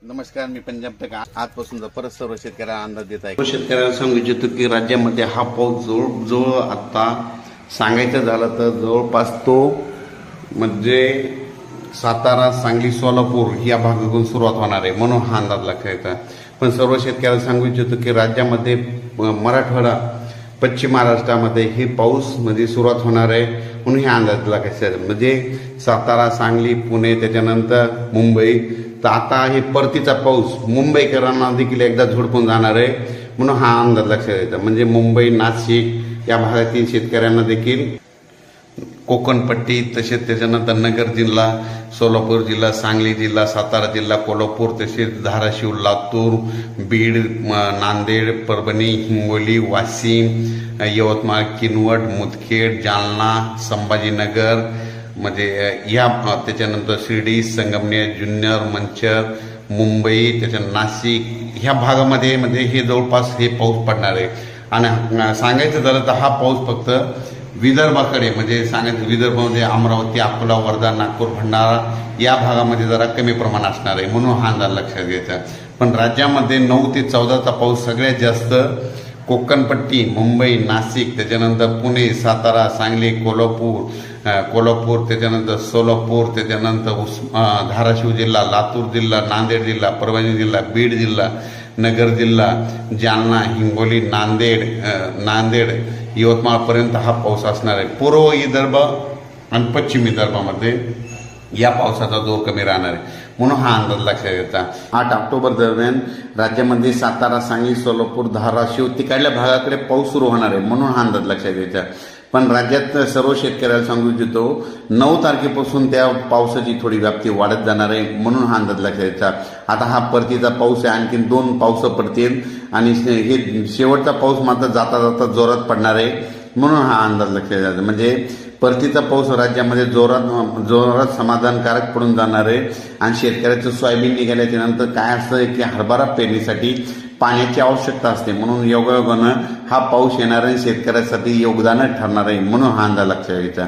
नमस्कार, मी पंजाब तक आजपासून परत सर्व शेतकऱ्यांना अंदाज देत आहे। शेतकऱ्यांना सांगू इच्छितो की राज्यामध्ये हा पाऊस जवळ आता सांगायचं झालं तर जवळपास तो म्हणजे सातारा, सांगली, सोलापूर या भागातून सुरुवात होणार आहे, म्हणून हा अंदाज लक्षात। पण सर्व शेतकऱ्यांना सांगू इच्छितो की राज्यामध्ये मराठवाडा, पश्चिम महाराष्ट्रामध्ये हे पाऊस म्हणजे सुरुवात होणार आहे, म्हणून हे अंदाज लक्षात। म्हणजे सातारा, सांगली, पुणे, त्याच्यानंतर मुंबई, तर आता हे परतीचा पाऊस मुंबईकरांना देखील एकदा झोडपून जाणार आहे, म्हणून हा अंदाज लक्षात येतो। म्हणजे मुंबई, नाशिक या भागातील शेतकऱ्यांना देखील कोकणपट्टी, तसेच त्याच्यानंतर नगर जिल्हा, सोलापूर जिल्हा, सांगली जिल्हा, सातारा जिल्हा, कोल्हापूर, तसेच धाराशिव, लातूर, बीड, नांदेड, परभणी, हिंगोली, वाशिम, यवतमाळ, किनवट, मुदखेड, जालना, संभाजीनगर, म्हणजे या त्याच्यानंतर शिर्डी, संगमनेर, जुन्नर, मंचर, मुंबई, त्याच्यानंतर नाशिक ह्या भागामध्ये म्हणजे हे जवळपास हे पाऊस पडणार आहे। आणि सांगायचं झालं तर हा पाऊस फक्त विदर्भाकडे म्हणजे सांगायचं विदर्भामध्ये अमरावती, अकोला, वर्धा, नागपूर, भंडारा या भागामध्ये जरा कमी प्रमाण असणार आहे, म्हणून हा अंदाज लक्षात घ्यायचा। पण राज्यामध्ये 9 ते 14चा पाऊस सगळ्यात जास्त कोकणपट्टी, मुंबई, नाशिक, त्याच्यानंतर पुणे, सातारा, सांगली, कोल्हापूर, त्याच्यानंतर सोलापूर, त्याच्यानंतर धाराशिव जिल्हा, लातूर जिल्हा, नांदेड जिल्हा, परभणी जिल्हा, बीड जिल्हा, नगर जिल्हा, जालना, हिंगोली, नांदेड, यवतमाळपर्यंत हा पाऊस असणार आहे। पूर्व विदर्भ आणि पश्चिम विदर्भामध्ये या पावसाचा जोर कमी राहणार आहे, म्हणून हा अंदाज लक्षात घ्यायचा। 8 ऑक्टोबर दरम्यान राज्यामध्ये सातारा, सांगली, सोलापूर, धाराशिव तिकडल्या भागाकडे पाऊस सुरू होणार आहे, म्हणून हा अंदाज लक्षात घ्यायचा। पण राज्यात सर्व शेतकऱ्याला सांगू इच्छितो 9 तारखेपासून त्या पावसाची थोडी व्याप्ती वाढत जाणार आहे, म्हणून हा अंदाज लक्षात घ्यायचा। आता हा परतीचा पाऊस आहे, आणखी 2 पाऊस पडतील आणि हे शेवटचा पाऊस मात्र जाता जाता जोरात पडणार आहे, म्हणून हा अंदाज लक्षात घ्यायचा। म्हणजे परतीचा पाऊस राज्यामध्ये जोरात समाधानकारक पडून जाणार आहे। आणि शेतकऱ्याचं सोयाबीन निघाल्याच्या नंतर काय असतं की हरभरा पेरणीसाठी पाण्याची आवश्यकता असते, म्हणून योगायोगानं हा पाऊस येणार आहे, शेतकऱ्यासाठी योगदान ठरणार आहे, म्हणून हा अंदाज लक्षात घ्यायचा।